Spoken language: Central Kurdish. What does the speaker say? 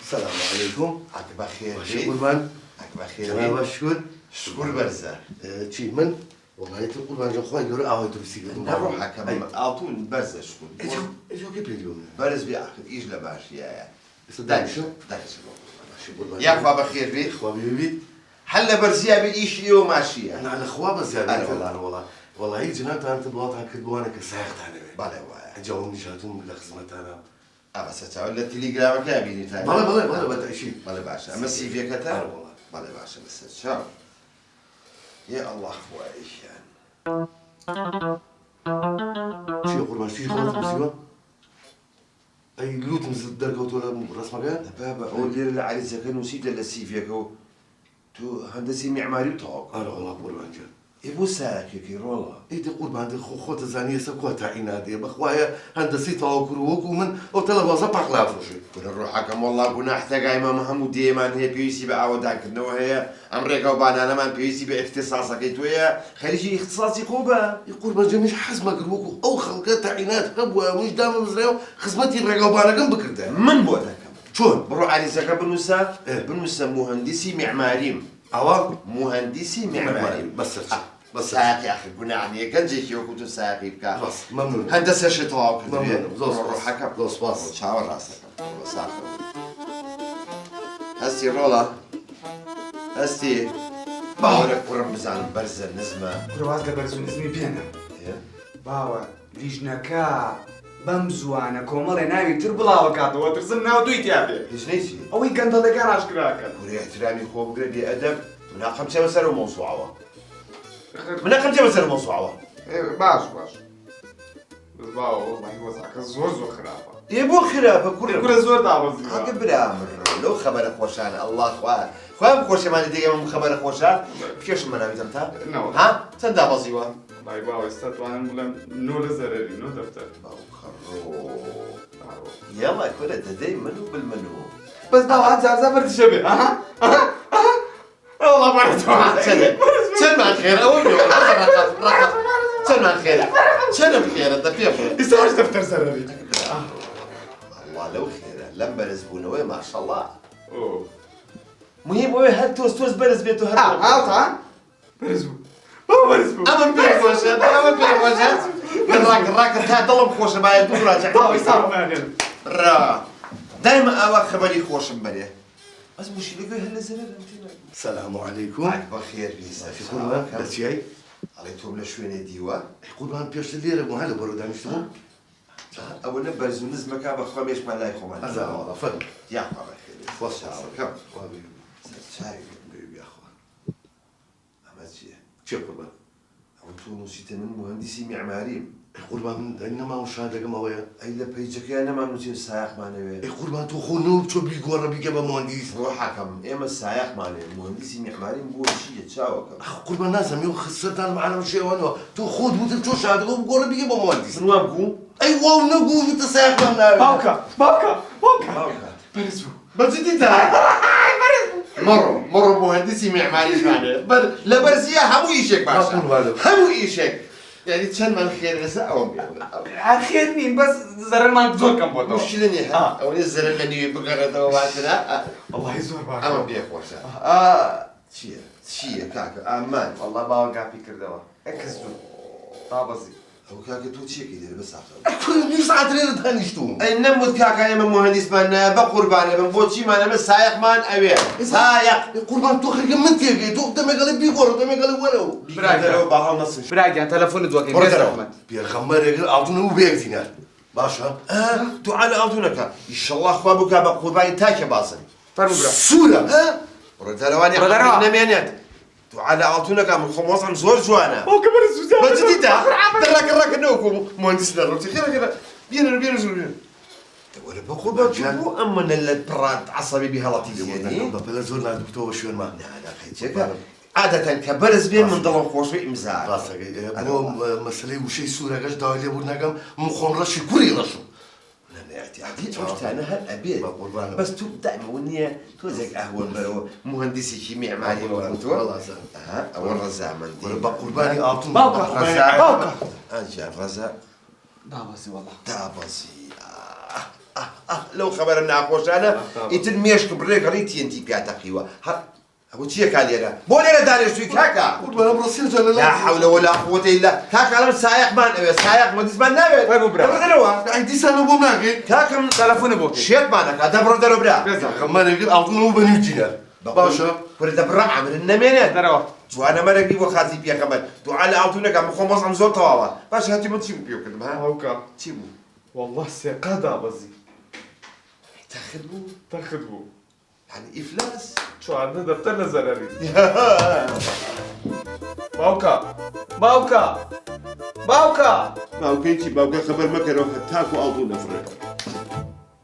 السلام عليكم. عقب خير. شو قربان؟ عقب خير. تمام شكون؟ شكون برزة؟ شي من؟ والله انت قربان جو خويا يقولوا اه ترسي. نروح كم اعطون برزة شكون؟ اجو كيف اليوم؟ برز بياخذ ايش لباش يا صدقني شو؟ يا اخوة بخير بي؟ اخوة بيبي؟ هلا برزيها بايش يوم ماشية. انا على اخوة بس يا أنا بنت والله. والله والله هيك جنات انت بواطها كدوانك سايخت انا. بلا وايا. جاوبني شاتون لخزمت انا. بس تعال التليجرام كابيني ثاني. بلا بدا شيء. بلا باشا اما السي في كتاب. والله. بلا باشا بس شاو. يا الله اخوي يعني. شو قربان شو خلاص مصيبة؟ اي لوت نزل درجة ولا راس مكان؟ بابا اول ليلة على زكان وسيد للسي في كو. تو هندسي معماري وطاق. انا والله قربان جل. يبو ساكي كي رولا. ايه دي قربان دي خوت زانية سكوة تاعينا دي بخوايا هندسي تاوكروك ومن اوتلا بازا باقلا فروشي. كل الروح حكم والله كنا احتاج امام محمود ديمان هي بي سي بقى وداك انه هي امريكا وبانا ما بي سي باختصاصك تويا خليجي اختصاصي قوبه. يقول برجع مش حزمة قروك او خلقات تاعينات هبوة مش دام مزرعو خزمتي الرقا وبانا قم بكرتها. من بودك شون؟ بروح علي زكا بنوسا إيه؟ بنوسا مهندسي معماري. عوام؟ مهندسي معماري. بس بس ساقي اخي قلنا عني كان جيك يو كنت ساقي بكا. بس ممنون. هندسه شتاء كنت ممنون. روح حكم. زوس باص. شاور راسك. ساقي. هستي رولا. هستي. باورك ورم زعل برزة النزمة. كرواز لبرزو نزمي بينا باوا ليجنكا بمزوانا كومالي ناوي تربلا وكاتو وترسم ناو دويت يا بي ايش نيجي؟ اوي كان ضل كان اشكراك وري احترامي خوب قربي ادب من خمسة مسألة وموسوعة. من خمسة مسألة وموسوعة. باش بس باوا والله وزعك زور خرافة يبو خرافة كل زور دعوة حق برامر لو خبر خوشان الله خواه خوش ماني دقيقة من خبر خوشان كيش منامي تمتا؟ نو ها؟ تندا بزيوا. باي باوا استطوان بلم نول زرري نو دفتر باو خرو. يلا كل تدي منو بالمنو. بس باوا انت زبرت شبه اها والله مرتوا سلمان خير اول يوم سلمان خير شنو بخير انت كيف؟ يسويش دفتر زرري والله لو خير لما زبونه ما شاء الله. اوه مهم وين هالتوس برز بيته هالتوس. ها برزو هو برزو اما بيخوشات اما بيخوشات راك انت ضل مخوش معايا تقول راجع باوا يصار معنا را دائما اوا خبري خوش مبليه بس مش اللي هلا زلمه السلام عليكم. معك بخير بيسا شو قربان؟ بس شيء؟ عليتهم لشوين ديوا قربان بيش الليرة مو هلا برو دام يشتغل؟ اول نبرز ونزمك ابا خميش ما لا يخو معنا هذا والله فهم. يا اخو بخير وصل كم حبيبي. شاي حبيبي يا اخوان. عملت شيء شو قربان؟ انتو نسيت من مهندسي معماري قربان من انما وشهادة كما ويا. اي لا بيجك انا ما نسيت سايق معنوي قربان تو خونو شو بيقول ربي كما مهندس. روح حكم اما السايق معنوي مهندسي معماري بقول شيء تشاوك قربان لازم يو خسرت انا معنا شيء وانا تو خود مثل شو شهادة وبقول ربي كما مهندس. من وين بقول؟ ايوه ونقول انت سايق معنا. باوكا برزو بس انت مروا مهندسي معماري معناه لا برزيه همو ايشك باشا همو ايشك يعني تشن من خير نساء خير مين بس زرر ما بزور كم بوتو مش لني او الزر اللي بقرة وبعدنا والله يزور باك اما بيك وشا شيء كاك امان والله باوا قاعد فكر دوا اكزو طابزي هو كاك تو تشيك يدير بس اخر كل ساعة تريد تهنشتو. اي نموت كاك يا مهندس مان بقربان من بوتشي مان بس سايق مان اوي سايق قربان تو خرج من تيجي تو دم قال بيقول دم قال ولو. براجع باها نص براجع تلفون دوكي بس احمد بيرخمر يقول اعطونا وبيكتينار. باشا. تعال اعطونك ان شاء الله اخوابك بقربان تاكي باصل فرمو برا صورة. ردرواني ردروان. نمينات تعال اعطونك من خموس عن زور جوانا او كبر الزوجة بس جديدا دراك نوكو مهندس نروتي خير بينا ولا بقربان شوفوا اما البراد عصبي بها لطيف يعني بلا زورنا دكتور شو ما. لا خيتك عادة كبرز بين من ضلوا خوشي امزاج راسك بو مسألة وشي صورة قش دايلة برناقم مخون رشي كوري رشو. لا اعتيادي شفت انا هالابيض بس تبدا والنية توزك قهوه برو مهندسي شيمياء معي والله زين. اول رزاع مندي قرباني اعطونا. باوكا رزاع اجا رزاع طابزي والله دابزي لەو خەبەرە ناخۆشانە ئیتر مێشک بڕێگەڕی TNT پیاتەقیوە ئەوە چییە کا لێرە بۆ لێرە دانیشتووی کاکە قوربان بڕسیە جا لا حول ولا قوة إلا كاكا لم سايقمان سايق مدزمان نابێت بڕدەرەوە ئەی دیسانە بۆم ناگەی کاکەم تەلەفۆنە بۆ شێتمانەکە دەبڕە دەرەوە برا خەمانێگر ئاڵتونەوە بەنیو جینەر باشە وردە بڕە ئەمرن نەمێنێت دەرەوە جوانە مەرەگی بۆ خازی پێخەمەر دوعا لە ئاڵتونەکە بخۆم بەسم زۆر تەواوە باش هاتی من چی بوو پێ کردم ها هاوکە چی بوو والله سێقا دابەزی تاخر بوو تەخت بوو يعني ئیفلاس چواردە دەفتەر لە زەرەری باوکە باوکە باوکە باوکەی چی باوکە خەبەر مەکەرەوە تاکو ئاڵتون نەفرێت